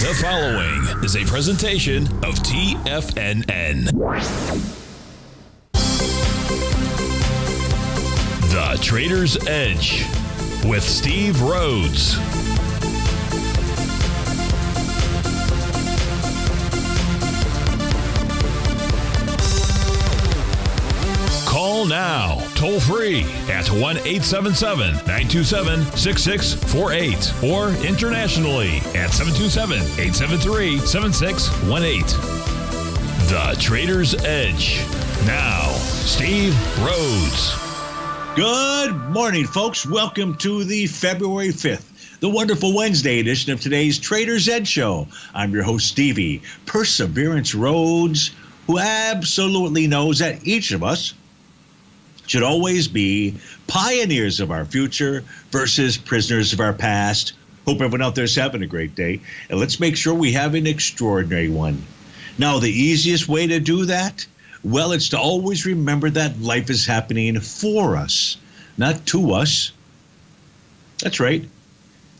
The following is a presentation of TFNN. The Trader's Edge with Steve Rhodes. Call now, toll free at 1-877-927-6648 or internationally at 727-873-7618. The Trader's Edge. Now, Steve Rhodes. Good morning, folks. Welcome to the February 5th, the wonderful Wednesday edition of today's Trader's Edge Show. I'm your host, Stevie Perseverance Rhodes, who absolutely knows that each of us should always be pioneers of our future versus prisoners of our past. Hope everyone out there is having a great day, and let's make sure we have an extraordinary one. Now, the easiest way to do that, well, it's to always remember that life is happening for us, not to us. That's right.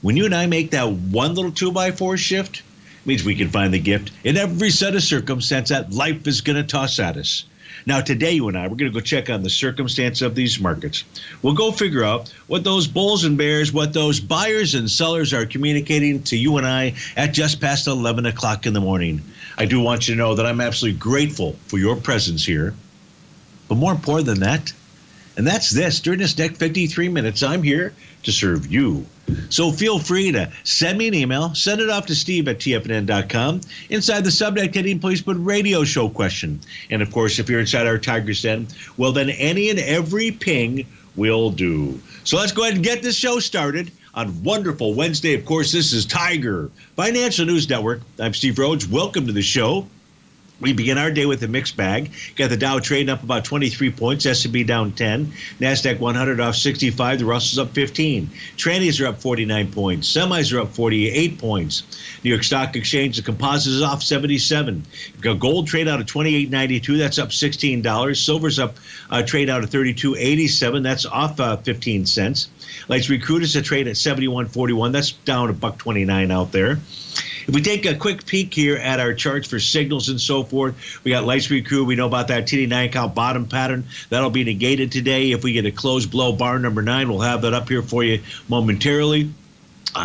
When you and I make that one little 2x4 shift, it means we can find the gift in every set of circumstance that life is going to toss at us. Now, today, you and I, we're going to go check on the circumstance of these markets. We'll go figure out what those bulls and bears, what those buyers and sellers are communicating to you and I at just past 11 o'clock in the morning. I do want you to know that I'm absolutely grateful for your presence here. But more important than that, and that's this, during this next 53 minutes, I'm here to serve you. So feel free to send me an email, send it off to Steve at TFNN.com. Inside the subject heading, please put radio show question. And of course, if you're inside our Tiger's Den, well, then any and every ping will do. So let's go ahead and get this show started on wonderful Wednesday. Of course, this is Tiger Financial News Network. I'm Steve Rhodes. Welcome to the show. We begin our day with a mixed bag. Got the Dow trading up about 23 points, S&P down 10, NASDAQ 100 off 65, the Russell's up 15. Trannies are up 49 points, semis are up 48 points. New York Stock Exchange, the composite is off 77. You've got gold trade out of 28.92, that's up $16. Silver's up trade out of 32.87, that's off 15 cents. Lights Recruit is a trade at 71.41, that's down $1.29 out there. If we take a quick peek here at our charts for signals and so forth, we got Lights Recruit. We know about that TD9 count bottom pattern. That'll be negated today. If we get a close below bar number 9, we'll have that up here for you momentarily.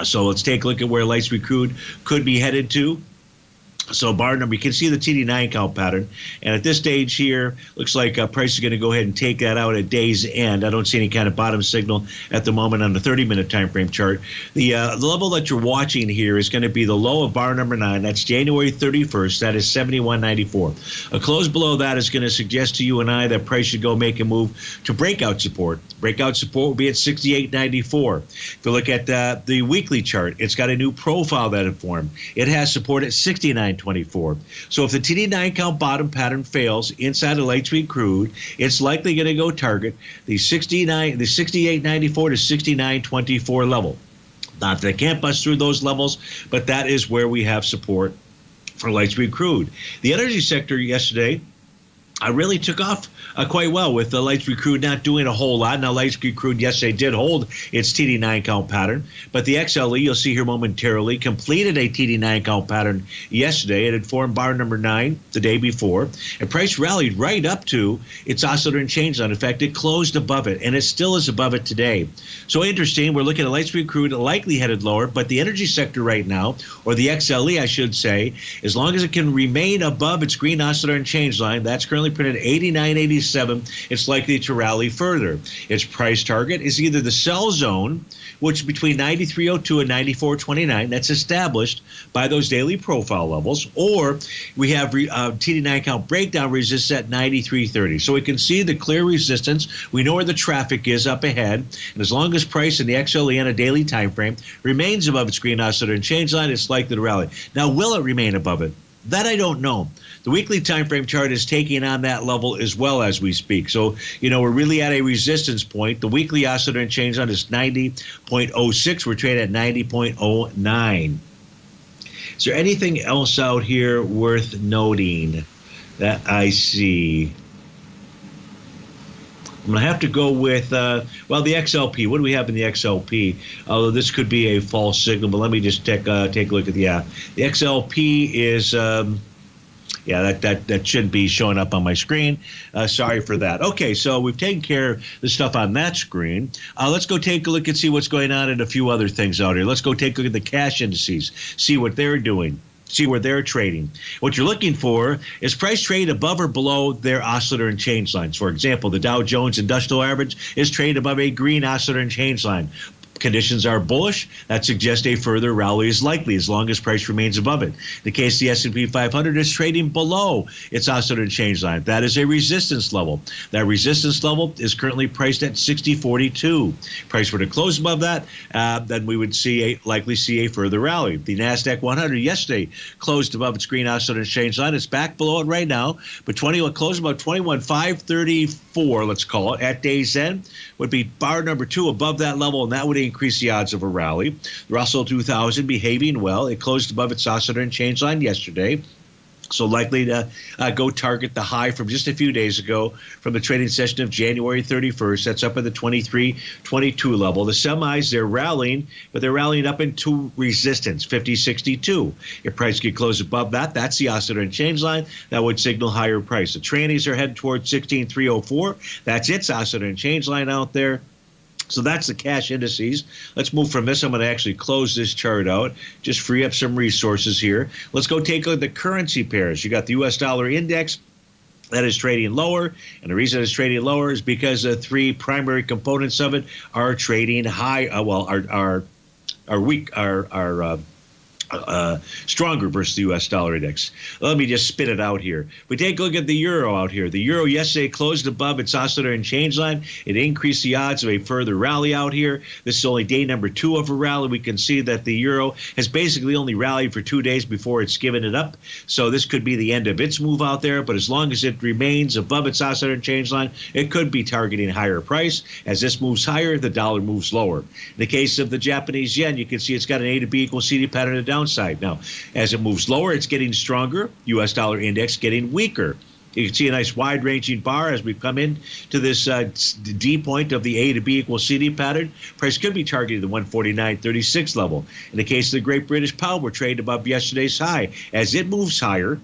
So let's take a look at where Lights Recruit could be headed to. So bar number, you can see the TD9 count pattern. And at this stage here, looks like price is going to go ahead and take that out at day's end. I don't see any kind of bottom signal at the moment on the 30-minute time frame chart. The level that you're watching here is going to be the low of bar number 9. That's January 31st. That is 71.94. A close below that is going to suggest to you and I that price should go make a move to breakout support. Breakout support will be at 68.94. If you look at the weekly chart, it's got a new profile that it formed. It has support at 69.24. So if the TD9 count bottom pattern fails inside of Lights Recruit, it's likely going to go target the 68.94 to 69.24 level. Not that they can't bust through those levels, but that is where we have support for Lights Recruit. The energy sector yesterday really took off quite well with the Lights Recruit not doing a whole lot. Now, Lights Recruit yesterday did hold its TD9 count pattern, but the XLE, you'll see here momentarily, completed a TD9 count pattern yesterday. It had formed bar number 9 the day before, and price rallied right up to its oscillator and change line. In fact, it closed above it, and it still is above it today. So interesting, we're looking at Lights Recruit likely headed lower, but the energy sector right now, or the XLE, I should say, as long as it can remain above its green oscillator and change line, that's currently printed 89.87. It's likely to rally further. Its price target is either the sell zone, which is between 93.02 and 94.29. That's established by those daily profile levels, or we have TD9 count breakdown resistance at 93.30. So we can see the clear resistance. We know where the traffic is up ahead, and as long as price in the XLE on a daily time frame remains above its green oscillator and change line, it's likely to rally. Now, will it remain above it? That I don't know. The weekly time frame chart is taking on that level as well as we speak. So, we're really at a resistance point. The weekly oscillator and change line is 90.06. We're trading at 90.09. Is there anything else out here worth noting that I see? I'm going to have to go with, the XLP. What do we have in the XLP? Although this could be a false signal, but let me just take a look at the XLP is, that shouldn't be showing up on my screen. Sorry for that. Okay, so we've taken care of the stuff on that screen. Let's go take a look and see what's going on in a few other things out here. Let's go take a look at the cash indices, see what they're doing. See where they're trading. What you're looking for is price trade above or below their oscillator and change lines. For example, the Dow Jones Industrial Average is traded above a green oscillator and change line. Conditions are bullish. That suggests a further rally is likely as long as price remains above it. In the case the S&P 500 is trading below its oscillator and change line. That is a resistance level. That resistance level is currently priced at 60.42. Price were to close above that, then we would likely see a further rally. The NASDAQ 100 yesterday closed above its green oscillator and change line. It's back below it right now, but closed about 21,534, let's call it, at day's end. Would be bar number 2 above that level, and that would increase the odds of a rally. The Russell 2000 behaving well. It closed above its oscillator and change line yesterday. So likely to go target the high from just a few days ago from the trading session of January 31st. That's up at the 23.22 level. The semis, they're rallying, but they're rallying up into resistance, 50.62. If price could close above that, that's the oscillator and change line. That would signal higher price. The trannies are heading towards 16.304. That's its oscillator and change line out there. So that's the cash indices. Let's move from this. I'm going to actually close this chart out, just free up some resources here. Let's go take a look at the currency pairs. You got the U.S. dollar index. That is trading lower, and the reason it's trading lower is because the 3 primary components of it are trading high. Are weak. Stronger versus the U.S. dollar index. Let me just spit it out here. We take a look at the euro out here. The euro yesterday closed above its oscillator and change line. It increased the odds of a further rally out here. This is only day number 2 of a rally. We can see that the euro has basically only rallied for 2 days before it's given it up. So this could be the end of its move out there. But as long as it remains above its oscillator and change line, it could be targeting higher price. As this moves higher, the dollar moves lower. In the case of the Japanese yen, you can see it's got an A to B equals CD pattern to downside. Now, as it moves lower, it's getting stronger. U.S. dollar index getting weaker. You can see a nice wide-ranging bar as we come in to this D point of the A to B equals CD pattern. Price could be targeted the 149.36 level. In the case of the Great British Pound, we're trading above yesterday's high. As it moves higher,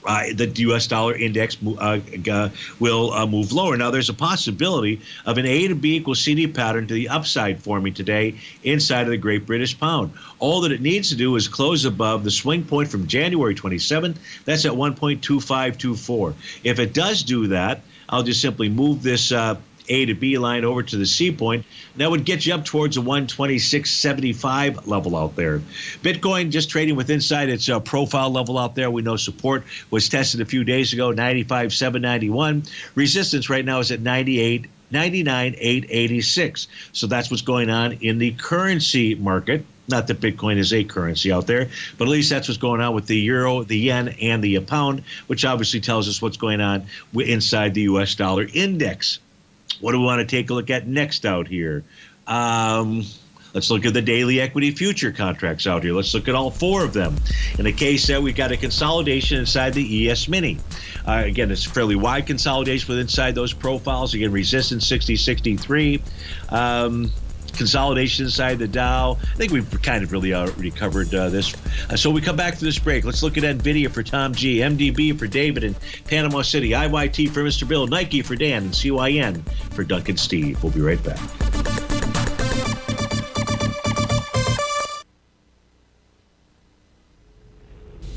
the U.S. dollar index will move lower. Now, there's a possibility of an A to B equals CD pattern to the upside forming today inside of the Great British Pound. All that it needs to do is close above the swing point from January 27th. That's at 1.2524. If it does do that, I'll just simply move this A to B line over to the C point. That would get you up towards a 126.75 level out there. Bitcoin just trading with inside its profile level out there. We know support was tested a few days ago, 95,791. Resistance right now is at 99,886. So that's what's going on in the currency market. Not that Bitcoin is a currency out there, but at least that's what's going on with the euro, the yen, and the pound, which obviously tells us what's going on inside the U.S. dollar index. What do we want to take a look at next out here? Let's look at the daily equity future contracts out here. Let's look at all 4 of them. In the case that we've got a consolidation inside the ES Mini. Again, it's a fairly wide consolidation with inside those profiles. Again, resistance 60.63. Consolidation inside the Dow. I think we've kind of really already covered this. So we come back to this break. Let's look at NVIDIA for Tom G, MDB for David in Panama City, IYT for Mr. Bill, Nike for Dan, and CYN for Duncan Steve. We'll be right back.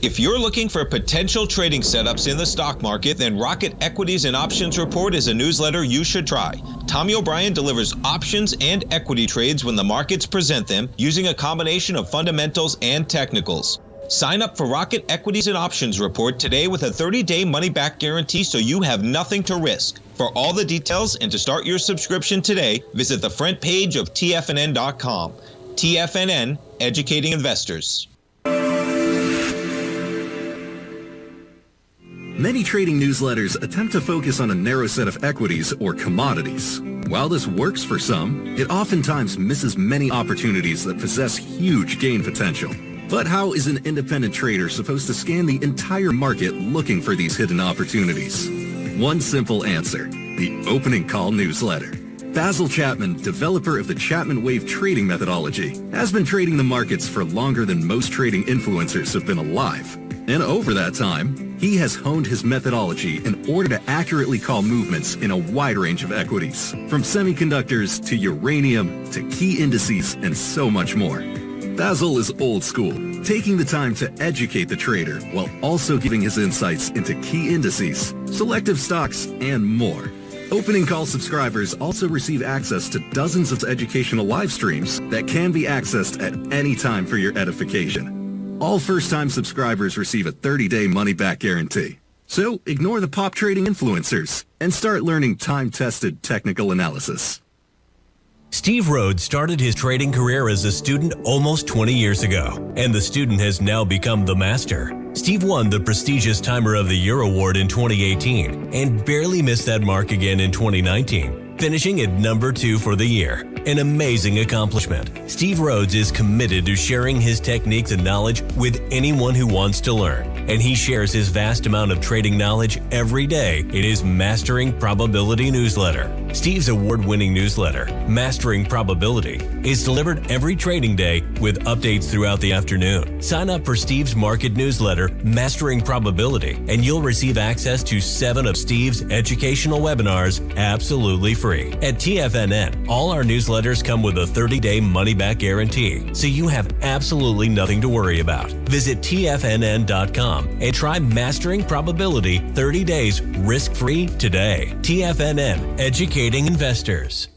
If you're looking for potential trading setups in the stock market, then Rocket Equities and Options Report is a newsletter you should try. Tommy O'Brien delivers options and equity trades when the markets present them, using a combination of fundamentals and technicals. Sign up for Rocket Equities and Options Report today with a 30-day money-back guarantee so you have nothing to risk. For all the details and to start your subscription today, visit the front page of TFNN.com. TFNN, educating investors. Many trading newsletters attempt to focus on a narrow set of equities or commodities. While this works for some, it oftentimes misses many opportunities that possess huge gain potential. But how is an independent trader supposed to scan the entire market looking for these hidden opportunities? one simple answer: the opening call newsletter. Basil Chapman, developer of the Chapman Wave trading methodology, has been trading the markets for longer than most trading influencers have been alive. And over that time, he has honed his methodology in order to accurately call movements in a wide range of equities, from semiconductors to uranium to key indices and so much more. Basil is old school, taking the time to educate the trader while also giving his insights into key indices, selective stocks, and more. Opening call subscribers also receive access to dozens of educational live streams that can be accessed at any time for your edification. All first-time subscribers receive a 30-day money-back guarantee. So ignore the pop trading influencers and start learning time-tested technical analysis. Steve Rhodes started his trading career as a student almost 20 years ago, and the student has now become the master. Steve won the prestigious Timer of the Year award in 2018 and barely missed that mark again in 2019, finishing at number 2 for the year. An amazing accomplishment. Steve Rhodes is committed to sharing his techniques and knowledge with anyone who wants to learn, and he shares his vast amount of trading knowledge every day in his Mastering Probability newsletter. Steve's award-winning newsletter, Mastering Probability, is delivered every trading day with updates throughout the afternoon. Sign up for Steve's market newsletter, Mastering Probability, and you'll receive access to 7 of Steve's educational webinars absolutely free. At TFNN, all our newsletters come with a 30-day money-back guarantee, so you have absolutely nothing to worry about. Visit TFNN.com and try Mastering Probability 30 days risk-free today. TFNN, educating investors.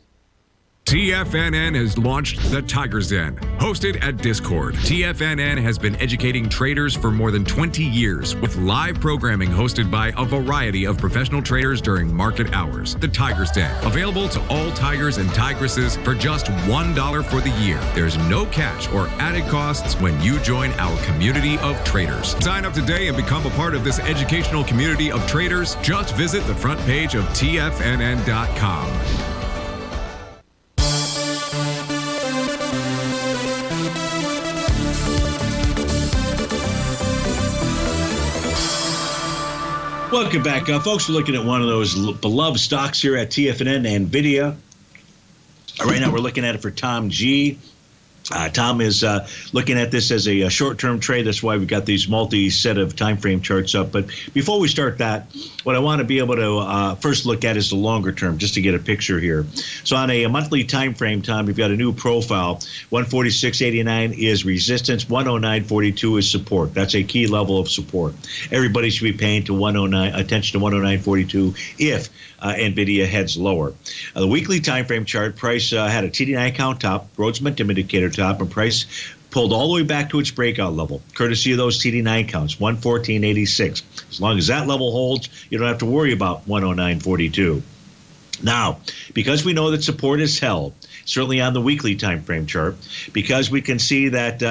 TFNN has launched the Tiger's Den. Hosted at Discord, TFNN has been educating traders for more than 20 years with live programming hosted by a variety of professional traders during market hours. The Tiger's Den, available to all tigers and tigresses for just $1 for the year. There's no catch or added costs when you join our community of traders. Sign up today and become a part of this educational community of traders. Just visit the front page of TFNN.com. Welcome back, folks. We're looking at one of those beloved stocks here at TFNN, NVIDIA. Right now, we're looking at it for Tom G. Tom is looking at this as a short-term trade. That's why we've got these multi-set of time frame charts up. But before we start that, what I want to be able to first look at is the longer term, just to get a picture here. So on a monthly time frame, Tom, we've got a new profile. 146.89 is resistance. 109.42 is support. That's a key level of support. Everybody should be paying attention to 109.42 if NVIDIA heads lower. The weekly time frame chart, price had a TD9 count top, Rhodes Momentum Indicator top, and price pulled all the way back to its breakout level, courtesy of those TD9 counts, 114.86. As long as that level holds, you don't have to worry about 109.42. Now, because we know that support is held, certainly on the weekly time frame chart, because we can see that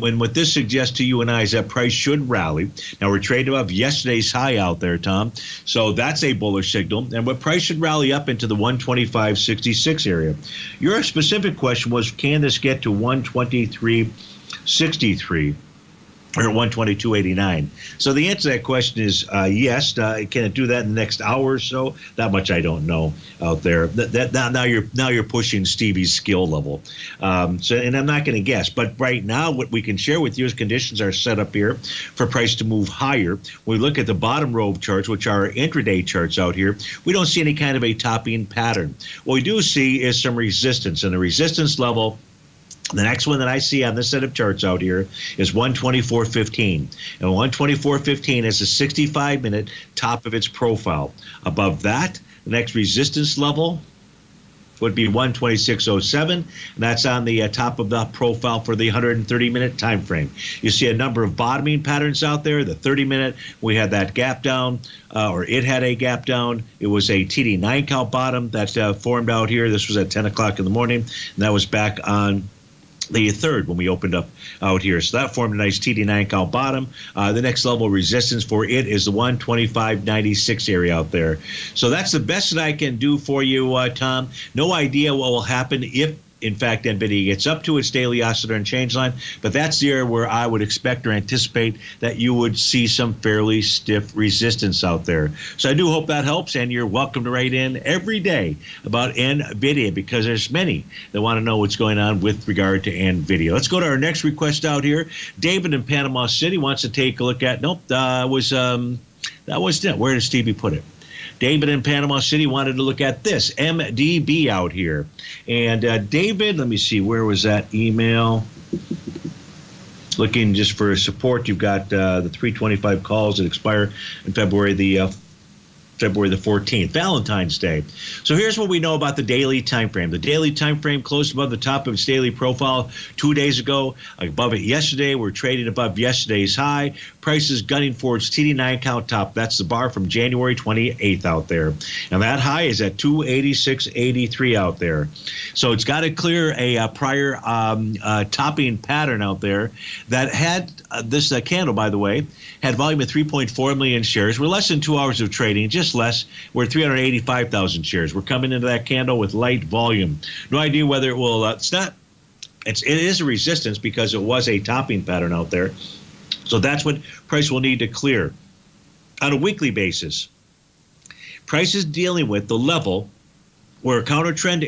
when what this suggests to you and I is that price should rally. Now, we're trading above yesterday's high out there, Tom, so that's a bullish signal. And what price should rally up into the 125.66 area. Your specific question was, can this get to 123.63? Or 122.89. So the answer to that question is yes. Can it do that in the next hour or so? That much I don't know out there. Now you're pushing Stevie's skill level. And I'm not going to guess. But right now, what we can share with you is conditions are set up here for price to move higher. When we look at the bottom row of charts, which are intraday charts out here, we don't see any kind of a topping pattern. What we do see is some resistance, and the resistance level. The next one that I see on this set of charts out here is 124.15. And 124.15 is a 65-minute top of its profile. Above that, the next resistance level would be 126.07, and that's on the top of the profile for the 130-minute time frame. You see a number of bottoming patterns out there. The 30-minute, we had that gap down, or it had a gap down. It was a TD9 count bottom that formed out here. This was at 10 o'clock in the morning, and that was back on the 3rd when we opened up out here. So that formed a nice TD9 count bottom. The next level of resistance for it is the 125.96 area out there. So that's the best that I can do for you, Tom. No idea what will happen if in fact, NVIDIA gets up to its daily oscillator and change line, but that's the area where I would expect or anticipate that you would see some fairly stiff resistance out there. So I do hope that helps, and you're welcome to write in every day about NVIDIA, because there's many that want to know what's going on with regard to NVIDIA. Let's go to our next request out here. David in Panama City wants to take a look at, that was it. Where did Stevie put it? David in Panama City wanted to look at this MDB out here. And David, let me see, where was that email? Looking just for support, you've got the 325 calls that expire in February the 14th, Valentine's Day. So here's what we know about the daily time frame. The daily time frame closed above the top of its daily profile 2 days ago, above it yesterday. We're trading above yesterday's high. Prices gunning for its TD9 count top. That's the bar from January 28th out there. And that high is at 286.83 out there. So it's got to clear a prior topping pattern out there that had this candle, by the way, had volume of 3.4 million shares. We're less than 2 hours of trading, just less. We're 385,000 shares. We're coming into that candle with light volume. No idea whether it will. It is a resistance because it was a topping pattern out there. So that's what price will need to clear. On a weekly basis, price is dealing with the level where a counter trend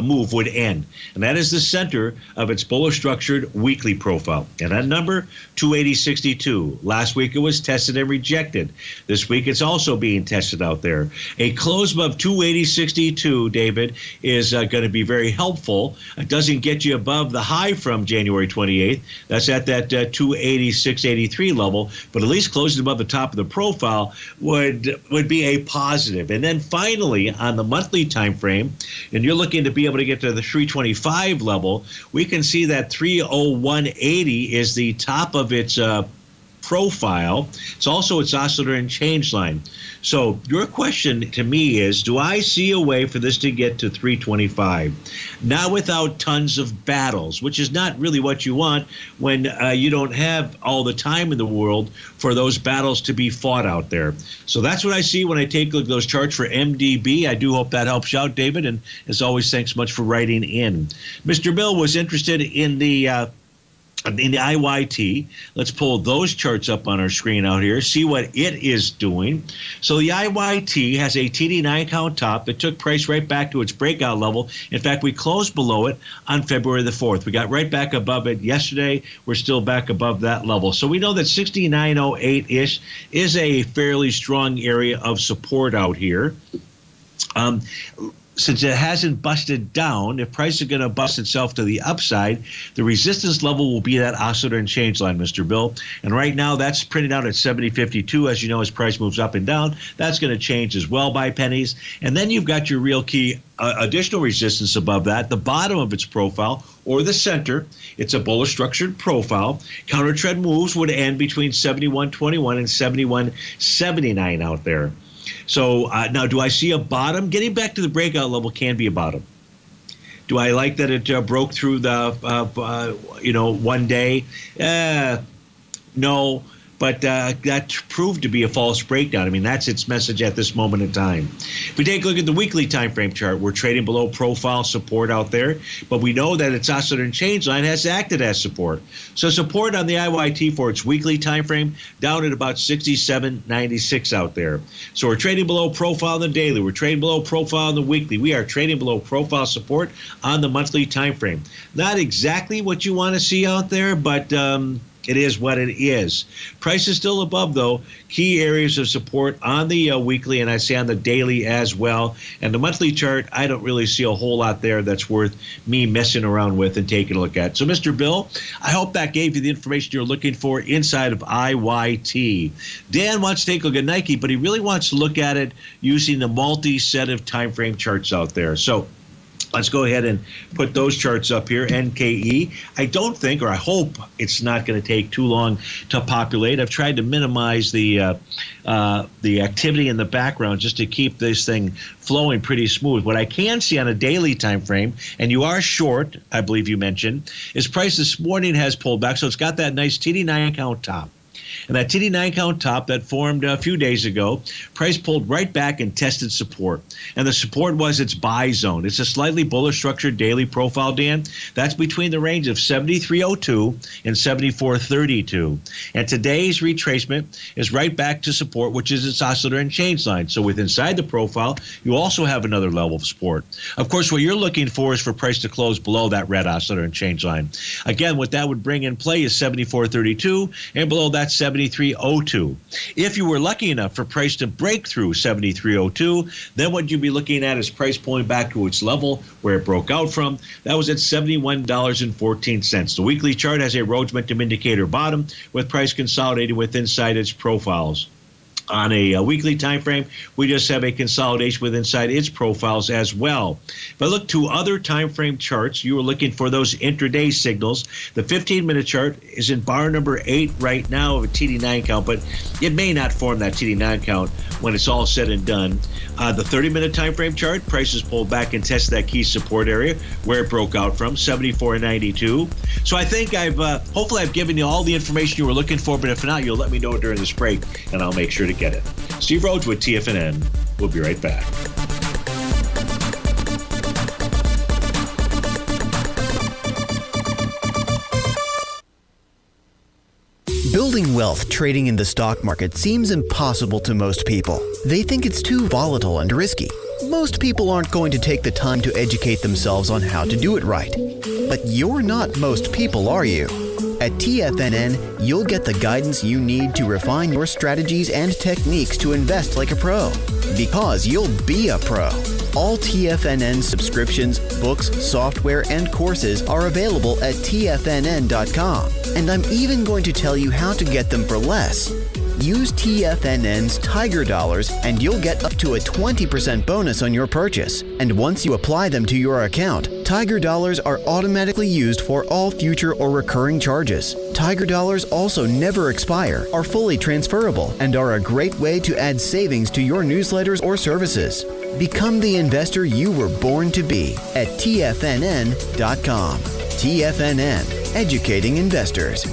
move would end. And that is the center of its bullish structured weekly profile. And that number, 280.62. Last week it was tested and rejected. This week it's also being tested out there. A close above 280.62, David, is going to be very helpful. It doesn't get you above the high from January 28th. That's at that 286.83 level. But at least closing above the top of the profile would be a positive. And then finally, on the monthly time frame, and you're looking to be able to get to the 325 level, we can see that 301.80 is the top of its profile. It's also its oscillator and change line. So your question to me is, do I see a way for this to get to 325? Not without tons of battles, which is not really what you want when you don't have all the time in the world for those battles to be fought out there. So that's what I see when I take a look at those charts for MDB. I do hope that helps you out, David. And as always, thanks much for writing in. Mr. Bill was interested in the IYT. Let's pull those charts up on our screen out here, see what it is doing. So the IYT has a TD9 count top. It took price right back to its breakout level. In fact, we closed below it on February the 4th. We got right back above it yesterday. We're still back above that level. So we know that 69.08-ish is a fairly strong area of support out here. Since it hasn't busted down, if price is going to bust itself to the upside, the resistance level will be that oscillator and change line, Mr. Bill. And right now, that's printed out at 70.52. As you know, as price moves up and down, that's going to change as well by pennies. And then you've got your real key additional resistance above that, the bottom of its profile, or the center. It's a bullish structured profile. Counter trend moves would end between 71.21 and 71.79 out there. So now, do I see a bottom? Getting back to the breakout level can be a bottom. Do I like that it broke through the, 1 day? No, but that proved to be a false breakdown. I mean, that's its message at this moment in time. If we take a look at the weekly time frame chart, we're trading below profile support out there, but we know that its oscillator and change line has acted as support. So support on the IYT for its weekly time frame down at about 67.96 out there. So we're trading below profile on the daily. We're trading below profile on the weekly. We are trading below profile support on the monthly time frame. Not exactly what you want to see out there, but it is what it is. Price is still above, though. Key areas of support on the weekly, and I say on the daily as well. And the monthly chart, I don't really see a whole lot there that's worth me messing around with and taking a look at. So, Mr. Bill, I hope that gave you the information you're looking for inside of IYT. Dan wants to take a look at Nike, but he really wants to look at it using the multi-set of time frame charts out there. So let's go ahead and put those charts up here. NKE. I don't think, or I hope, it's not going to take too long to populate. I've tried to minimize the activity in the background just to keep this thing flowing pretty smooth. What I can see on a daily time frame, and you are short, I believe you mentioned, is price this morning has pulled back. So it's got that nice TD9 count top. And that TD9 count top that formed a few days ago, price pulled right back and tested support. And the support was its buy zone. It's a slightly bullish structured daily profile, Dan. That's between the range of 73.02 and 74.32. And today's retracement is right back to support, which is its oscillator and change line. So with inside the profile, you also have another level of support. Of course, what you're looking for is for price to close below that red oscillator and change line. Again, what that would bring in play is 74.32, and below that 73.02. If you were lucky enough for price to break through 73.02, then what you'd be looking at is price pulling back to its level where it broke out from. That was at $71.14. The weekly chart has a Rhodes Momentum Indicator bottom with price consolidating with inside its profiles. On a weekly time frame, we just have a consolidation with inside its profiles as well. If I look to other time frame charts, you are looking for those intraday signals. The 15-minute chart is in bar number 8 right now of a TD9 count, but it may not form that TD9 count when it's all said and done. The 30-minute time frame chart, prices pulled back and tested that key support area where it broke out from, 74.92. So I think hopefully I've given you all the information you were looking for, but if not, you'll let me know during this break, and I'll make sure to get it. Steve Rhodes with TFNN. We'll be right back. Building wealth trading in the stock market seems impossible to most people. They think it's too volatile and risky. Most people aren't going to take the time to educate themselves on how to do it right. But you're not most people, are you? At TFNN, you'll get the guidance you need to refine your strategies and techniques to invest like a pro. Because you'll be a pro. All TFNN subscriptions, books, software, and courses are available at TFNN.com. And I'm even going to tell you how to get them for less. Use TFNN's Tiger Dollars and you'll get up to a 20% bonus on your purchase. And once you apply them to your account, Tiger Dollars are automatically used for all future or recurring charges. Tiger Dollars also never expire, are fully transferable, and are a great way to add savings to your newsletters or services. Become the investor you were born to be at TFNN.com. TFNN, educating investors.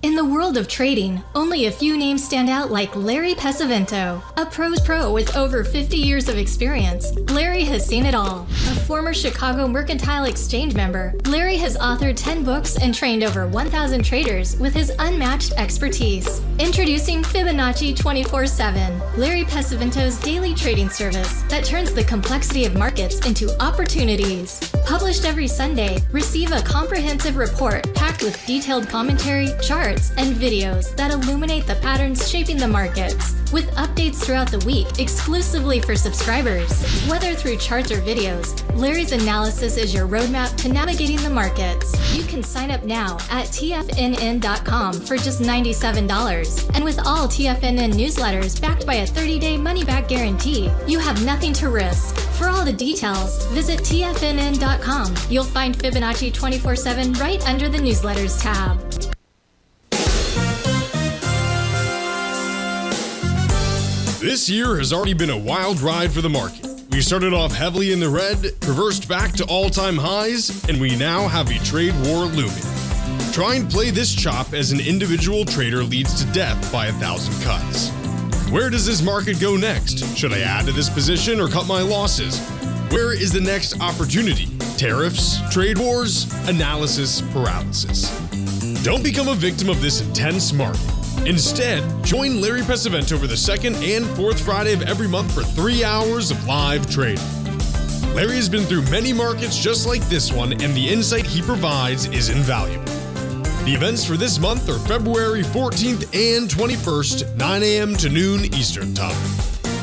In the world of trading, only a few names stand out like Larry Pesavento, a pro's pro with over 50 years of experience. Larry has seen it all. A former Chicago Mercantile Exchange member, Larry has authored 10 books and trained over 1,000 traders with his unmatched expertise. Introducing Fibonacci 24/7, Larry Pesavento's daily trading service that turns the complexity of markets into opportunities. Published every Sunday, receive a comprehensive report packed with detailed commentary, charts, and videos that illuminate the patterns shaping the markets, with updates throughout the week exclusively for subscribers. Whether through charts or videos, Larry's analysis is your roadmap to navigating the markets. You can sign up now at TFNN.com for just $97. And with all TFNN newsletters backed by a 30-day money-back guarantee, you have nothing to risk. For all the details, visit TFNN.com. You'll find Fibonacci 24/7 right under the newsletters tab. This year has already been a wild ride for the market. We started off heavily in the red, reversed back to all-time highs, and we now have a trade war looming. Try and play this chop as an individual trader leads to death by 1,000 cuts. Where does this market go next? Should I add to this position or cut my losses? Where is the next opportunity? Tariffs, trade wars, analysis paralysis. Don't become a victim of this intense market. Instead, join Larry Pesavento for the second and fourth Friday of every month for 3 hours of live trading. Larry has been through many markets just like this one, and the insight he provides is invaluable. The events for this month are February 14th and 21st, 9 a.m. to noon Eastern Time.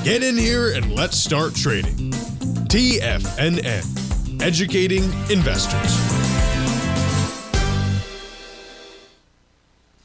Get in here and let's start trading. TFNN, educating investors.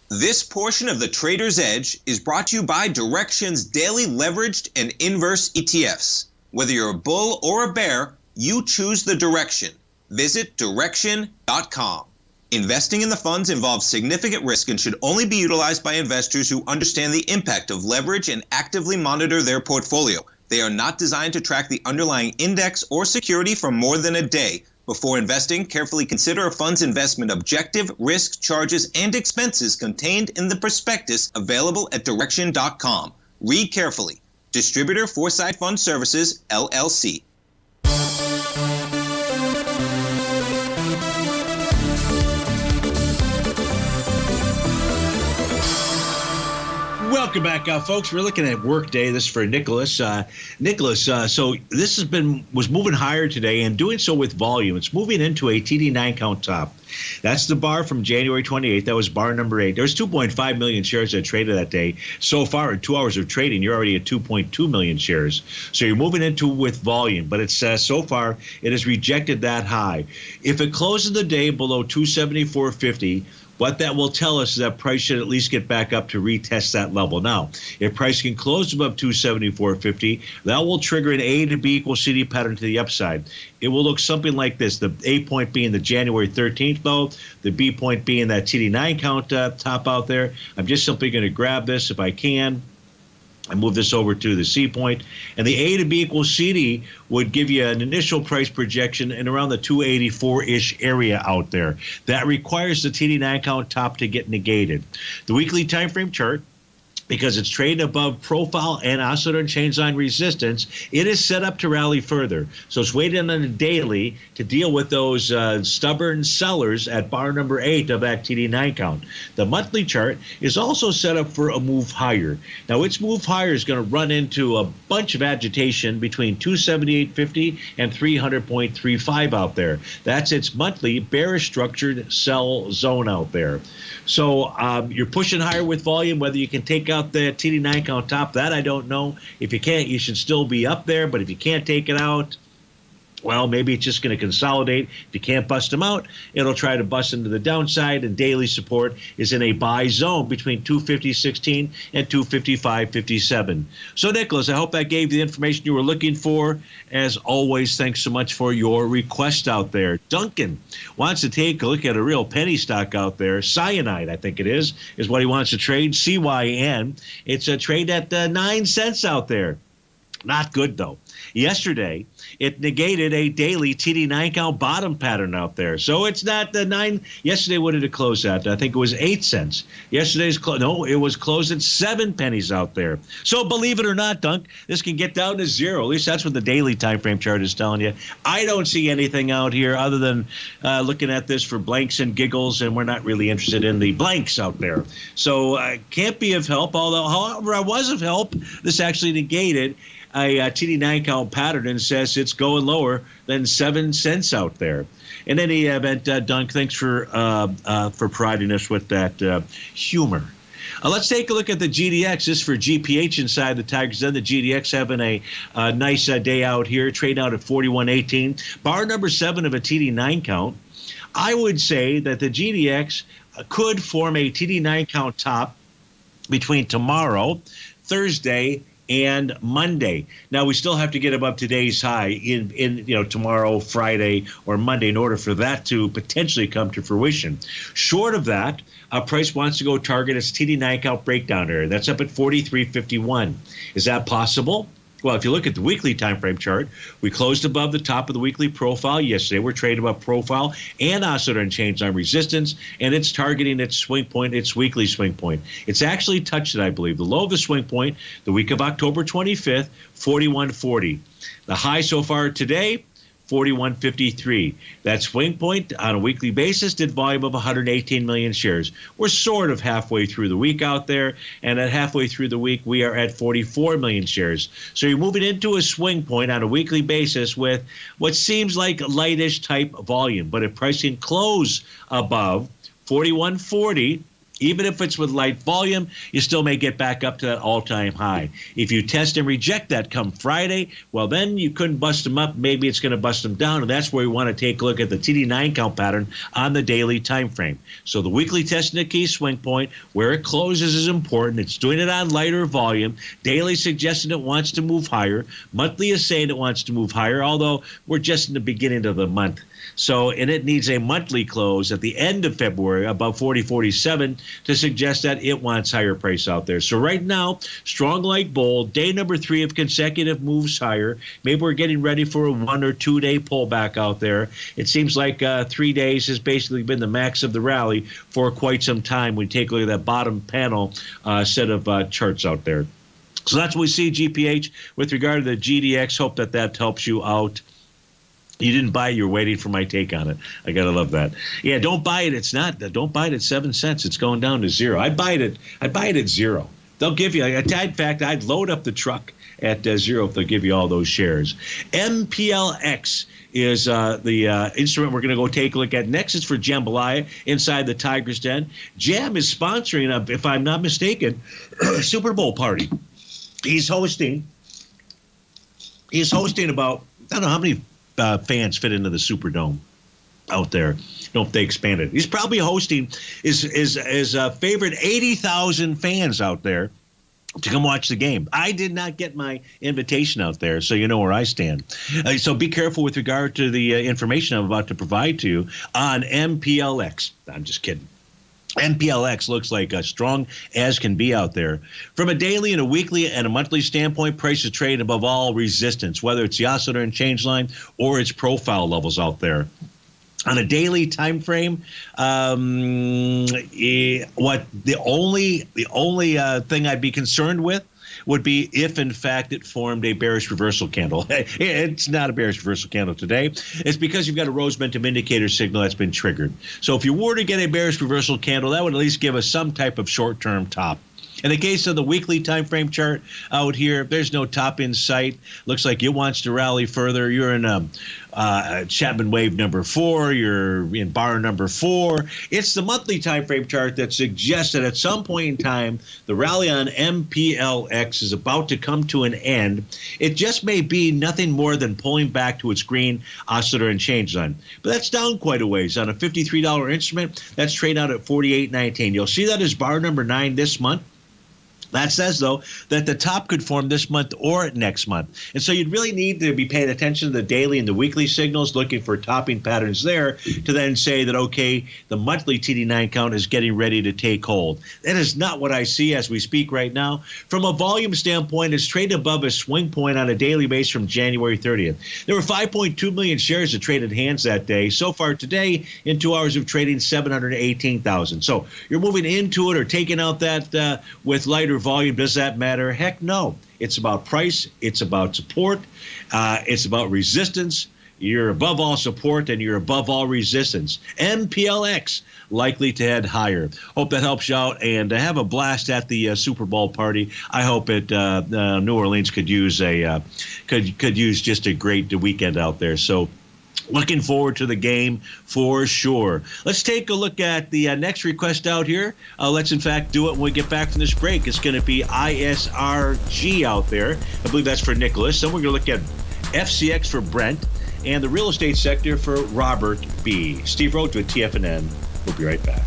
This portion of the Trader's Edge is brought to you by Direxion's daily leveraged and inverse ETFs. Whether you're a bull or a bear, you choose the direction. Visit Direxion.com. Investing in the funds involves significant risk and should only be utilized by investors who understand the impact of leverage and actively monitor their portfolio. They are not designed to track the underlying index or security for more than a day. Before investing, carefully consider a fund's investment objective, risk, charges, and expenses contained in the prospectus available at direction.com. Read carefully. Distributor Foresight Fund Services, LLC. Welcome back, folks. We're looking at Workday. This is for Nicholas. Nicholas, so this was moving higher today and doing so with volume. It's moving into a TD9 count top. That's the bar from January 28th. That was bar number 8. There was 2.5 million shares that traded that day. So far, in 2 hours of trading, you're already at 2.2 million shares. So you're moving into with volume. But it's so far, it has rejected that high. If it closes the day below 274.50, what that will tell us is that price should at least get back up to retest that level. Now, if price can close above 274.50, that will trigger an A to B equals CD pattern to the upside. It will look something like this. The A point being the January 13th low, the B point being that TD9 count top out there. I'm just simply going to grab this if I can. I move this over to the C point, and the A to B equals CD would give you an initial price projection in around the 284-ish area out there. That requires the TD9 count top to get negated. The weekly time frame chart, because it's trading above profile and oscillator and change line resistance, it is set up to rally further. So it's waiting on a daily to deal with those stubborn sellers at bar number 8 of that TD9 count. The monthly chart is also set up for a move higher. Now, its move higher is going to run into a bunch of agitation between 278.50 and 300.35 out there. That's its monthly bearish structured sell zone out there. So you're pushing higher with volume. Whether you can take out the TD9 count top, that I don't know. If you can't, you should still be up there. But if you can't take it out, well, maybe it's just going to consolidate. If you can't bust them out, it'll try to bust into the downside, and daily support is in a buy zone between 250.16 and 255.57. So, Nicholas, I hope that gave you the information you were looking for. As always, thanks so much for your request out there. Duncan wants to take a look at a real penny stock out there. Cyanide, I think it is what he wants to trade, CYN. It's a trade at 9 cents out there. Not good, though. Yesterday, it negated a daily TD9 count bottom pattern out there. So it's not the 9. Yesterday, what did it close at? I think it was 8 cents. Yesterday's it was closed at 7 pennies out there. So believe it or not, Dunk, this can get down to 0. At least that's what the daily time frame chart is telling you. I don't see anything out here other than looking at this for blanks and giggles, and we're not really interested in the blanks out there. So can't be of help, although, however, I was of help. This actually negated a TD9 count pattern and says it's going lower than 7 cents out there. In any event, Dunk, thanks for providing us with that humor. Let's take a look at the GDX. This is for GPH inside the Tigers Den. The GDX having a nice day out here, trading out at 41.18. Bar number 7 of a TD9 count. I would say that the GDX could form a TD9 count top between tomorrow, Thursday, and Monday. Now, we still have to get above today's high in tomorrow, Friday, or Monday in order for that to potentially come to fruition. Short of that, price wants to go target its TD9 count breakdown area. That's up at 43.51. Is that possible? Well, if you look at the weekly time frame chart, we closed above the top of the weekly profile yesterday. We're trading above profile and oscillator and change line resistance, and it's targeting its swing point, its weekly swing point. It's actually touched it, I believe. The low of the swing point, the week of October 25th, 41.40. The high so far today, 41.53. That swing point on a weekly basis did volume of 118 million shares. We're sort of halfway through the week out there, and at halfway through the week, we are at 44 million shares. So you're moving into a swing point on a weekly basis with what seems like lightish type volume. But if pricing close above 41.40, even if it's with light volume, you still may get back up to that all-time high. If you test and reject that come Friday, well, then you couldn't bust them up. Maybe it's going to bust them down, and that's where we want to take a look at the TD9 count pattern on the daily time frame. So the weekly test and the key swing point, where it closes is important. It's doing it on lighter volume. Daily suggesting it wants to move higher. Monthly is saying it wants to move higher, although we're just in the beginning of the month. So, and it needs a monthly close at the end of February, above 40.47, to suggest that it wants higher price out there. So right now, strong like bull, day number 3 of consecutive moves higher. Maybe we're getting ready for a 1 or 2 day pullback out there. It seems like 3 days has basically been the max of the rally for quite some time. We take a look at that bottom panel set of charts out there. So that's what we see, GPH. With regard to the GDX, hope that helps you out. You didn't buy it. You're waiting for my take on it. I got to love that. Yeah, don't buy it. Don't buy it at 7 cents. It's going down to 0. I buy it at 0. They'll give you, in fact, I'd load up the truck at 0 if they'll give you all those shares. MPLX is the instrument we're going to go take a look at next. Is for Jambalaya inside the Tiger's Den. Jam is sponsoring, if I'm not mistaken, Super Bowl party. He's hosting about, I don't know how many fans fit into the Superdome out there. Don't they expand it? He's probably hosting his favorite 80,000 fans out there to come watch the game. I did not get my invitation out there, so you know where I stand. So be careful with regard to the information I'm about to provide to you on MPLX. I'm just kidding. MPLX looks like as strong as can be out there. From a daily and a weekly and a monthly standpoint, prices trade above all resistance, whether it's the oscillator and change line or its profile levels out there. On a daily time frame, the only thing I'd be concerned with would be if, in fact, it formed a bearish reversal candle. It's not a bearish reversal candle today. It's because you've got a Rhodes momentum indicator signal that's been triggered. So if you were to get a bearish reversal candle, that would at least give us some type of short-term top. In the case of the weekly time frame chart out here, there's no top in sight. Looks like it wants to rally further. You're in Chapman wave number 4. You're in bar number 4. It's the monthly time frame chart that suggests that at some point in time, the rally on MPLX is about to come to an end. It just may be nothing more than pulling back to its green oscillator and change line. But that's down quite a ways. On a $53 instrument, that's trading out at $48.19. You'll see that as bar number 9 this month. That says, though, that the top could form this month or next month. And so you'd really need to be paying attention to the daily and the weekly signals, looking for topping patterns there to then say that, okay, the monthly TD9 count is getting ready to take hold. That is not what I see as we speak right now. From a volume standpoint, it's traded above a swing point on a daily basis from January 30th. There were 5.2 million shares that traded hands that day. So far today, in 2 hours of trading, 718,000. So you're moving into it or taking out that with lighter volume. Does that matter? Heck no. It's about price. It's about support. It's about resistance. You're above all support and you're above all resistance. MPLX likely to head higher. Hope that helps you out, and have a blast at the Super Bowl party. I hope New Orleans could use could use just a great weekend out there. So looking forward to the game for sure. Let's take a look at the next request out here. Let's, in fact, do it when we get back from this break. It's going to be ISRG out there. I believe that's for Nicholas. Then we're going to look at FCX for Brent and the real estate sector for Robert B. Steve Rhodes with TFNN. We'll be right back.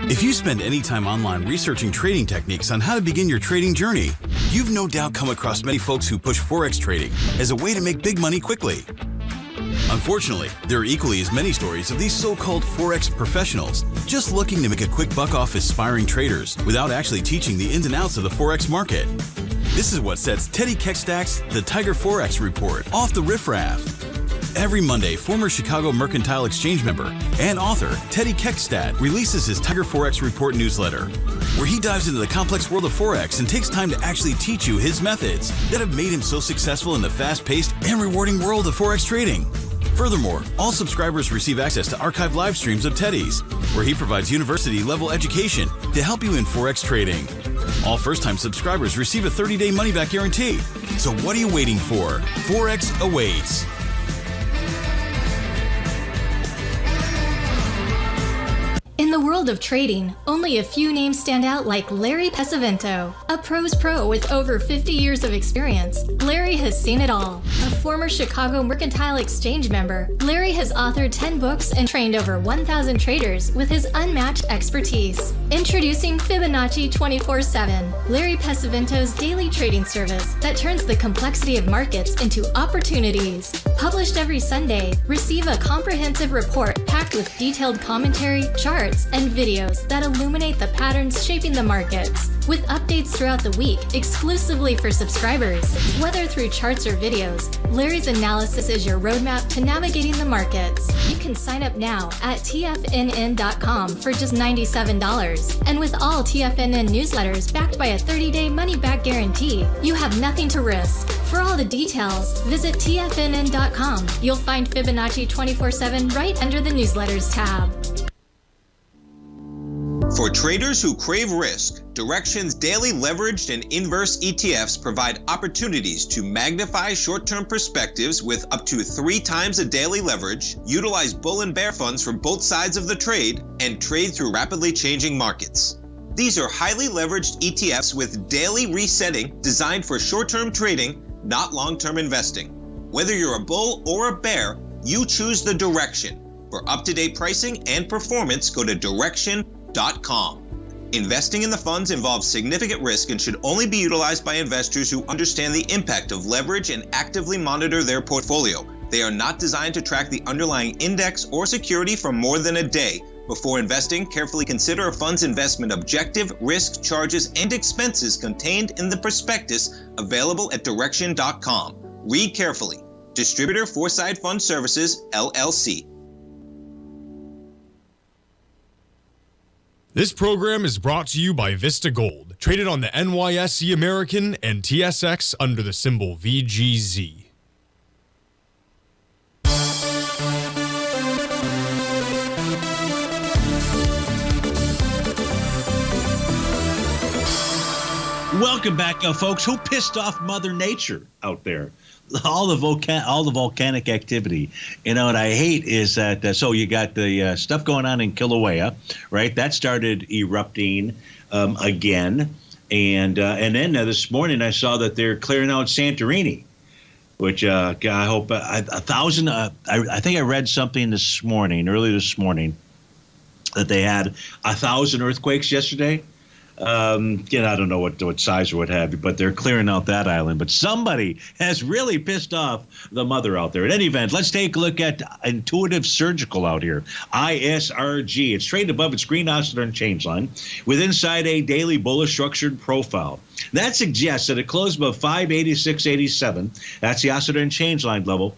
If you spend any time online researching trading techniques on how to begin your trading journey, you've no doubt come across many folks who push Forex trading as a way to make big money quickly. Unfortunately, there are equally as many stories of these so-called Forex professionals just looking to make a quick buck off aspiring traders without actually teaching the ins and outs of the Forex market. This is what sets Teddy Keckstack's The Tiger Forex Report off the riffraff. Every Monday, former Chicago Mercantile Exchange member and author Teddy Keckstack releases his Tiger Forex Report newsletter, where he dives into the complex world of Forex and takes time to actually teach you his methods that have made him so successful in the fast-paced and rewarding world of Forex trading. Furthermore, all subscribers receive access to archived live streams of Teddy's, where he provides university-level education to help you in Forex trading. All first-time subscribers receive a 30-day money-back guarantee. So what are you waiting for? Forex awaits. In In the world of trading, only a few names stand out like Larry Pesavento. A pro's pro with over 50 years of experience, Larry has seen it all. A former Chicago Mercantile Exchange member, Larry has authored 10 books and trained over 1,000 traders with his unmatched expertise. Introducing Fibonacci 24/7, Larry Pesavento's daily trading service that turns the complexity of markets into opportunities. Published every Sunday, receive a comprehensive report packed with detailed commentary, charts, and videos that illuminate the patterns shaping the markets, with updates throughout the week exclusively for subscribers. Whether through charts or videos, Larry's analysis is your roadmap to navigating the markets. You can sign up now at TFNN.com for just $97. And with all TFNN newsletters backed by a 30-day money-back guarantee, you have nothing to risk. For all the details, visit TFNN.com. You'll find Fibonacci 24/7 right under the newsletters tab. For traders who crave risk, Direxion's daily leveraged and inverse ETFs provide opportunities to magnify short-term perspectives with up to 3 times a daily leverage, utilize bull and bear funds from both sides of the trade, and trade through rapidly changing markets. These are highly leveraged ETFs with daily resetting designed for short-term trading, not long-term investing. Whether you're a bull or a bear, you choose the Direxion. For up-to-date pricing and performance, go to Direxion.com. Investing in the funds involves significant risk and should only be utilized by investors who understand the impact of leverage and actively monitor their portfolio. They are not designed to track the underlying index or security for more than a day. Before investing, carefully consider a fund's investment objective, risk, charges, and expenses contained in the prospectus available at Direxion.com. Read carefully. Distributor Foreside Fund Services, LLC. This program is brought to you by Vista Gold, traded on the NYSE American and TSX under the symbol VGZ. Welcome back, folks. Who pissed off Mother Nature out there? All the volcanic activity, and what I hate is that. So you got the stuff going on in Kilauea, right? That started erupting again, and then this morning I saw that they're clearing out Santorini, which I hope 1,000. I think I read something early this morning, that they had 1,000 earthquakes yesterday. I don't know what size or what have you, but they're clearing out that island. But somebody has really pissed off the mother out there. In any event, let's take a look at Intuitive Surgical out here. ISRG. It's traded above its green oscillator and change line with inside a daily bullish structured profile. That suggests that it closed above 586.87. That's the oscillator and change line level.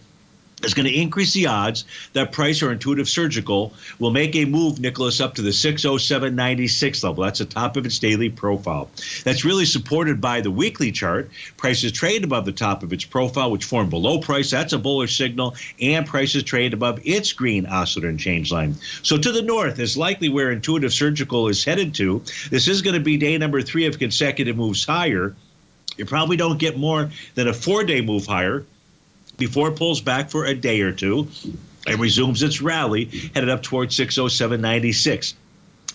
Is going to increase the odds that Price or Intuitive Surgical will make a move, Nicholas, up to the 607.96 level. That's the top of its daily profile. That's really supported by the weekly chart. Price is traded above the top of its profile, which formed below Price. That's a bullish signal. And Price is traded above its green oscillator and change line. So to the north is likely where Intuitive Surgical is headed to. This is going to be day number 3 of consecutive moves higher. You probably don't get more than a 4-day move higher before it pulls back for a day or two and resumes its rally, headed up towards 607.96.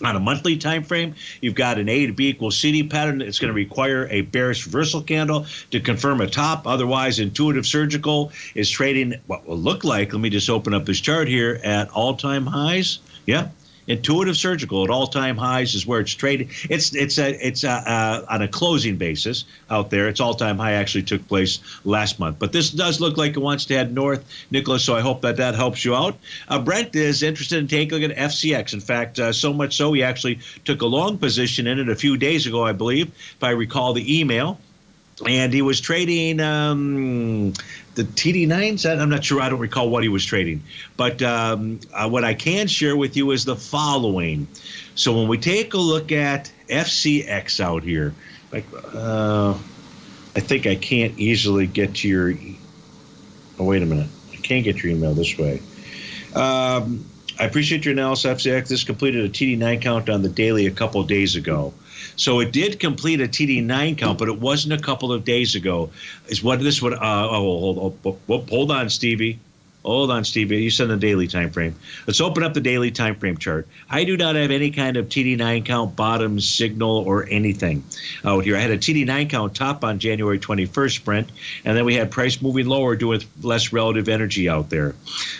On a monthly time frame, you've got an A to B equals CD pattern. It's going to require a bearish reversal candle to confirm a top. Otherwise, Intuitive Surgical is trading what will look like, let me just open up this chart here, at all-time highs. Yeah. Intuitive Surgical at all-time highs is where it's traded. It's on a closing basis out there. Its all-time high actually took place last month. But this does look like it wants to head north, Nicholas, so I hope that helps you out. Brent is interested in taking a look at FCX. In fact, so much so he actually took a long position in it a few days ago, I believe, if I recall the email. And he was trading the TD9s. I'm not sure. I don't recall what he was trading. But what I can share with you is the following. So when we take a look at FCX out here, like I think I can't easily get to your. Oh, wait a minute. I can't get your email this way. I appreciate your analysis, FCX. This completed a TD9 count on the daily a couple of days ago. So it did complete a TD9 count, but it wasn't a couple of days ago. Is what this would? Hold on, Stevie. Hold on, Steve. You said the daily time frame. Let's open up the daily time frame chart. I do not have any kind of TD9 count, bottom signal, or anything out here. I had a TD9 count top on January 21st, Brent, and then we had price moving lower due with less relative energy out there.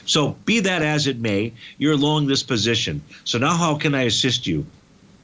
So be that as it may, you're long this position. So now how can I assist you?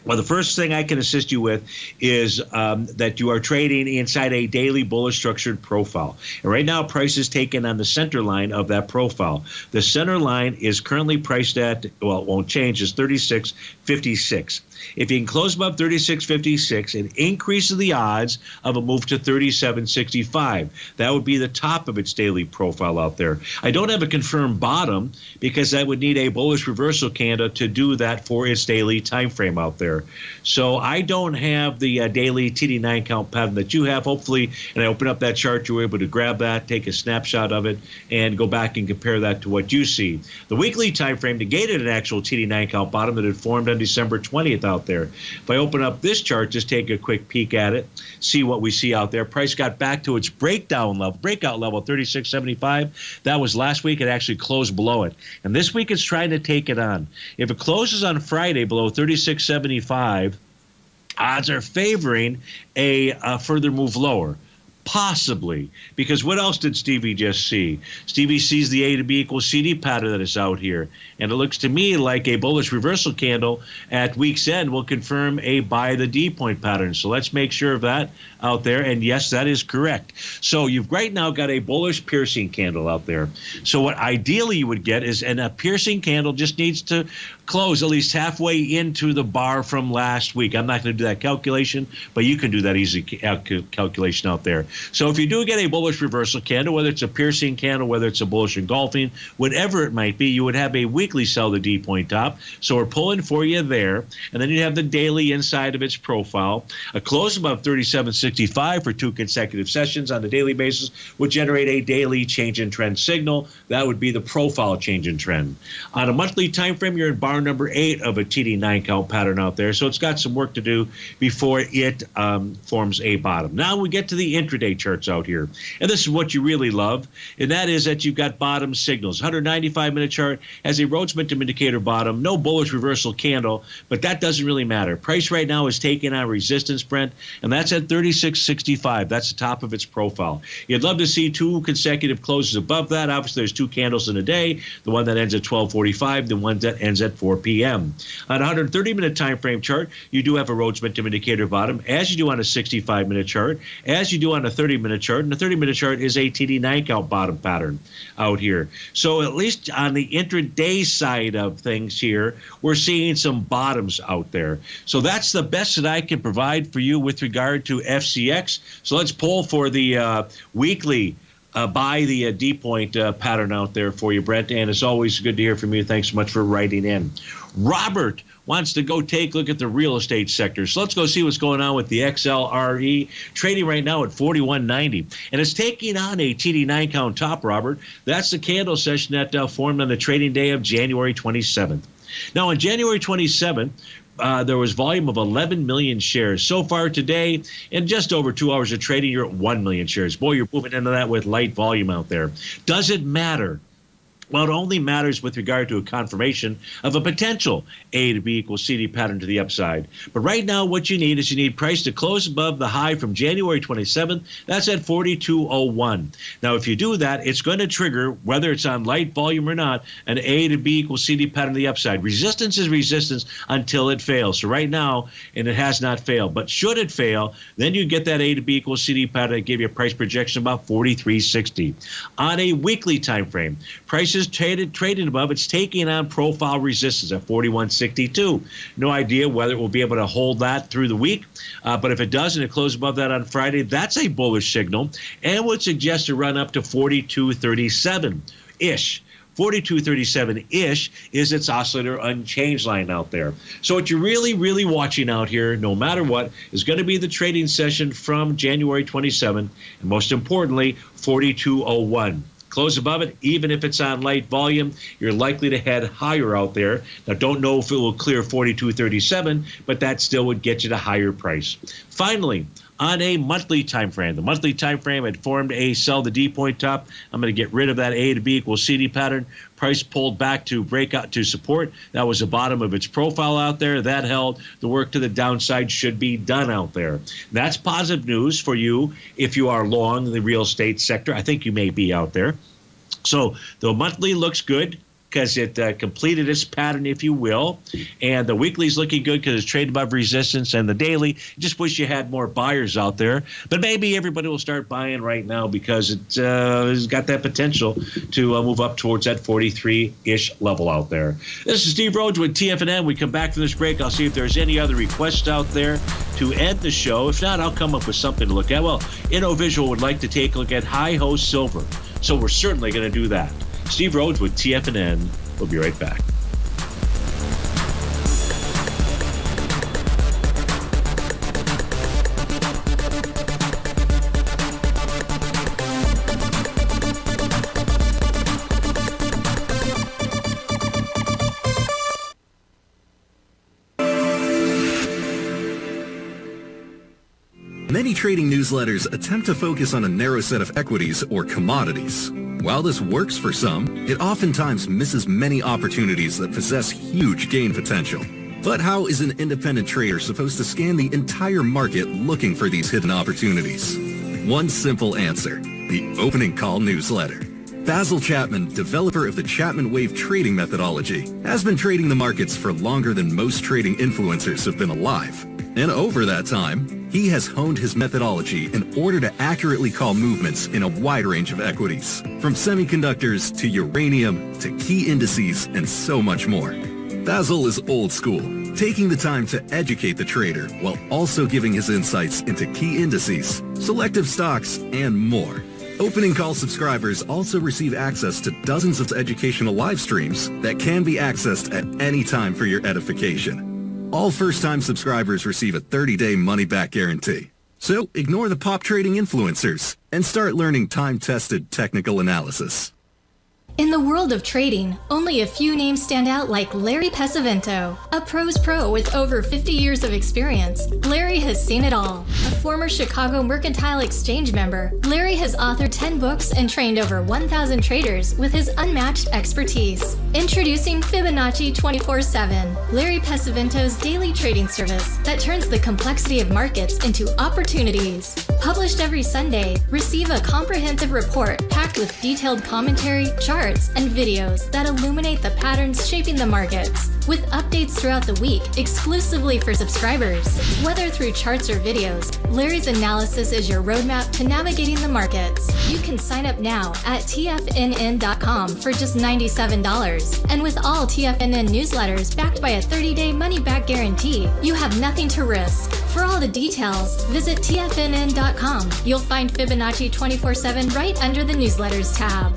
Well, the first thing I can assist you with is that you are trading inside a daily bullish structured profile. And right now, price is taken on the center line of that profile. The center line is currently priced at, well, it won't change, is 36.56. If you can close above 36.56, it increases the odds of a move to 37.65. That would be the top of its daily profile out there. I don't have a confirmed bottom because that would need a bullish reversal candle to do that for its daily time frame out there. So I don't have the daily TD9 count pattern that you have. Hopefully, and I open up that chart, you're able to grab that, take a snapshot of it, and go back and compare that to what you see. The weekly time frame negated an actual TD9 count bottom that had formed on December 20th out there. If I open up this chart, just take a quick peek at it, see what we see out there. Price got back to its breakout level, 36.75. That was last week. It actually closed below it. And this week it's trying to take it on. If it closes on Friday below 36.75, odds are favoring a further move lower. Possibly, because what else did Stevie just see? Stevie sees the A to B equals CD pattern that is out here, and it looks to me like a bullish reversal candle at week's end will confirm a buy the D point pattern. So let's make sure of that out there, and yes, that is correct. So you've right now got a bullish piercing candle out there. So what ideally you would get is, and a piercing candle just needs to close at least halfway into the bar from last week. I'm not going to do that calculation, but you can do that easy calculation out there. So if you do get a bullish reversal candle, whether it's a piercing candle, whether it's a bullish engulfing, whatever it might be, you would have a weekly sell the D point top. So we're pulling for you there. And then you have the daily inside of its profile. A close above 37.65 for 2 consecutive sessions on the daily basis would generate a daily change in trend signal. That would be the profile change in trend. On a monthly time frame, you're in bar number 8 of a TD9 count pattern out there. So it's got some work to do before it forms a bottom. Now we get to the intraday charts out here. And this is what you really love, and that is that you've got bottom signals. 195-minute chart has a Rhodes momentum indicator bottom, no bullish reversal candle, but that doesn't really matter. Price right now is taking on resistance, Brent, and that's at 36.65. That's the top of its profile. You'd love to see 2 consecutive closes above that. Obviously, there's 2 candles in a day, the one that ends at 12:45, the one that ends at 4 p.m. On a 130-minute time frame chart, you do have a Rhodes momentum indicator bottom, as you do on a 65-minute chart, as you do on a 30-minute chart, and the 30-minute chart is a TD9 count bottom pattern out here. So at least on the intraday side of things here, we're seeing some bottoms out there. So that's the best that I can provide for you with regard to FCX. So let's pull for the weekly buy the D point pattern out there for you, Brent. And it's always good to hear from you. Thanks so much for writing in. Robert wants to go take a look at the real estate sector. So let's go see what's going on with the XLRE, trading right now at 41.90. And it's taking on a TD9 count top, Robert. That's the candle session that formed on the trading day of January 27th. Now, on January 27th, there was volume of 11 million shares. So far today, in just over 2 hours of trading, you're at 1 million shares. Boy, you're moving into that with light volume out there. Does it matter? Well, it only matters with regard to a confirmation of a potential A to B equals CD pattern to the upside. But right now, what you need is you need price to close above the high from January 27th. That's at 42.01. Now, if you do that, it's going to trigger, whether it's on light volume or not, an A to B equals CD pattern to the upside. Resistance is resistance until it fails. So right now, and it has not failed. But should it fail, then you get that A to B equals CD pattern that give you a price projection about 43.60. On a weekly time frame, price is trading above. It's taking on profile resistance at 41.62. No idea whether it will be able to hold that through the week, but if it does and it closes above that on Friday, that's a bullish signal and would suggest a run up to 42.37-ish. 42.37-ish is its oscillator unchanged line out there. So what you're really watching out here, no matter what, is going to be the trading session from January 27th, and most importantly, 42.01. Close above it, even if it's on light volume, you're likely to head higher out there. Now, don't know if it will clear 42.37, but that still would get you to higher price. Finally, on a monthly time frame. The monthly time frame had formed a sell the D point top. I'm going to get rid of that A to B equals CD pattern. Price pulled back to break out to support. That was the bottom of its profile out there. That held. The work to the downside should be done out there. That's positive news for you if you are long the real estate sector. I think you may be out there. So the monthly looks good because it completed its pattern, if you will. And the weekly is looking good because it's traded above resistance. And the daily, just wish you had more buyers out there. But maybe everybody will start buying right now because it's got that potential to move up towards that 43-ish level out there. This is Steve Rhodes with TFNN. We come back from this break. I'll see if there's any other requests out there to end the show. If not, I'll come up with something to look at. Well, InnoVisual would like to take a look at Hi-Ho Silver. So we're certainly going to do that. Steve Rhodes with TFNN. We'll be right back. Many trading newsletters attempt to focus on a narrow set of equities or commodities. While this works for some, it oftentimes misses many opportunities that possess huge gain potential. But how is an independent trader supposed to scan the entire market looking for these hidden opportunities? One simple answer: the opening call newsletter. Basil Chapman, developer of the Chapman Wave trading methodology, has been trading the markets for longer than most trading influencers have been alive. And over that time, he has honed his methodology in order to accurately call movements in a wide range of equities, from semiconductors to uranium to key indices and so much more. Basil is old school, taking the time to educate the trader while also giving his insights into key indices, selective stocks, and more. Opening call subscribers also receive access to dozens of educational live streams that can be accessed at any time for your edification. All first-time subscribers receive a 30-day money-back guarantee. So ignore the pop trading influencers and start learning time-tested technical analysis. In the world of trading, only a few names stand out like Larry Pesavento, a pro's pro with over 50 years of experience. Larry has seen it all. A former Chicago Mercantile Exchange member, Larry has authored 10 books and trained over 1,000 traders with his unmatched expertise. Introducing Fibonacci 24/7, Larry Pesavento's daily trading service that turns the complexity of markets into opportunities. Published every Sunday, receive a comprehensive report packed with detailed commentary, charts, and videos that illuminate the patterns shaping the markets, with updates throughout the week exclusively for subscribers. Whether through charts or videos, Larry's analysis is your roadmap to navigating the markets. You can sign up now at TFNN.com for just $97. And with all TFNN newsletters backed by a 30-day money-back guarantee, you have nothing to risk. For all the details, visit TFNN.com. You'll find Fibonacci 24/7 right under the newsletters tab.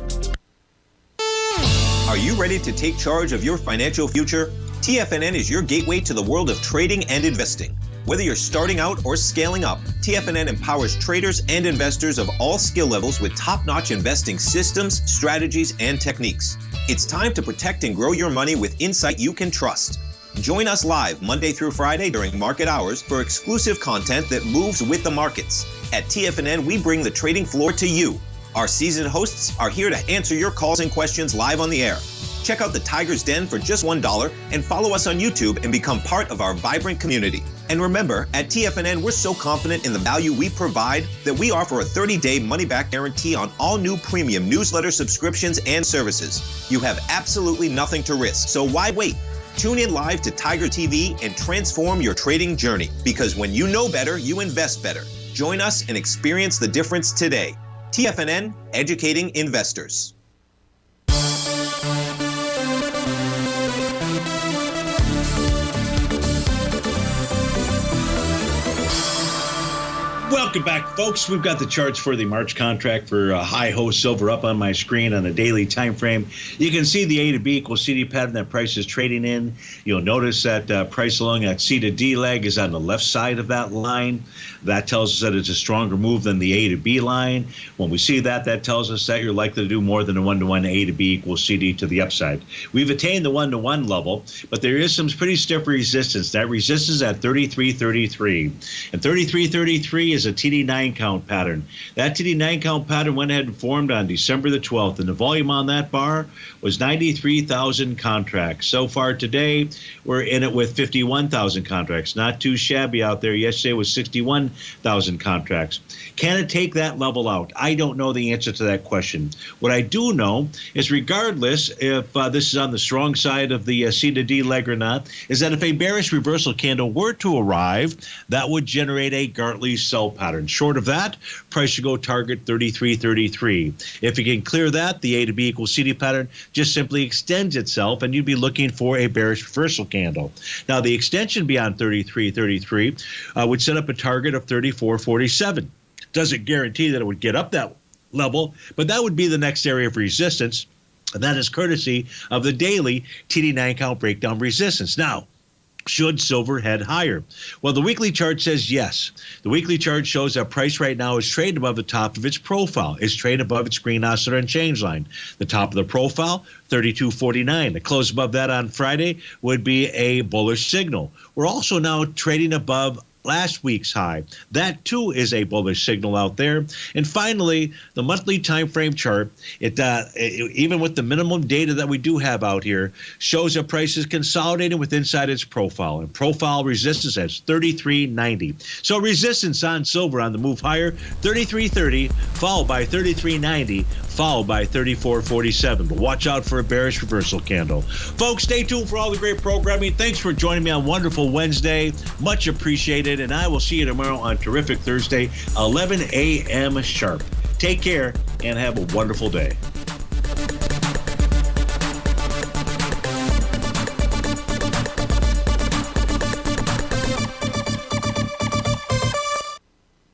Are you ready to take charge of your financial future? TFNN is your gateway to the world of trading and investing. Whether you're starting out or scaling up, TFNN empowers traders and investors of all skill levels with top-notch investing systems, strategies, and techniques. It's time to protect and grow your money with insight you can trust. Join us live Monday through Friday during market hours for exclusive content that moves with the markets. At TFNN, we bring the trading floor to you. Our seasoned hosts are here to answer your calls and questions live on the air. Check out the Tiger's Den for just $1 and follow us on YouTube and become part of our vibrant community. And remember, at TFNN, we're so confident in the value we provide that we offer a 30-day money-back guarantee on all new premium newsletter subscriptions and services. You have absolutely nothing to risk, so why wait? Tune in live to Tiger TV and transform your trading journey, because when you know better, you invest better. Join us and experience the difference today. TFNN, educating investors. Welcome back, folks. We've got the charts for the March contract for high-ho silver up on my screen on a daily time frame. You can see the A to B equals CD pattern that price is trading in. You'll notice that price along that C to D leg is on the left side of that line. That tells us that it's a stronger move than the A to B line. When we see that, that tells us that you're likely to do more than a 1-to-1 A to B equals CD to the upside. We've attained the 1-to-1 level, but there is some pretty stiff resistance. That resistance at 33.33. And 33.33 is a TD9 count pattern. That TD9 count pattern went ahead and formed on December the 12th, and the volume on that bar was 93,000 contracts. So far today, we're in it with 51,000 contracts. Not too shabby out there. Yesterday was 61,000 contracts. Can it take that level out? I don't know the answer to that question. What I do know is, regardless if this is on the strong side of the C to D leg or not, is that if a bearish reversal candle were to arrive, that would generate a Gartley sell pattern. Short of that, price should go target 33.33. If you can clear that, the A to B equals CD pattern just simply extends itself, and you'd be looking for a bearish reversal candle. Now, the extension beyond 33.33 would set up a target of 34.47. Doesn't guarantee that it would get up that level, but that would be the next area of resistance, and that is courtesy of the daily TD9 count breakdown resistance. Now, should silver head higher? Well, the weekly chart says yes. The weekly chart shows that price right now is trading above the top of its profile. It's trading above its green oscillator and change line. The top of the profile, 32.49. The close above that on Friday would be a bullish signal. We're also now trading above last week's high. That too is a bullish signal out there. And finally, the monthly time frame chart, even with the minimum data that we do have out here, shows that price is consolidating with inside its profile, and profile resistance as 33.90. So resistance on silver on the move higher, 33.30, followed by 33.90, followed by 34.47. But watch out for a bearish reversal candle. Folks, stay tuned for all the great programming. Thanks for joining me on Wonderful Wednesday. Much appreciated. And I will see you tomorrow on Terrific Thursday, 11 a.m. sharp. Take care and have a wonderful day.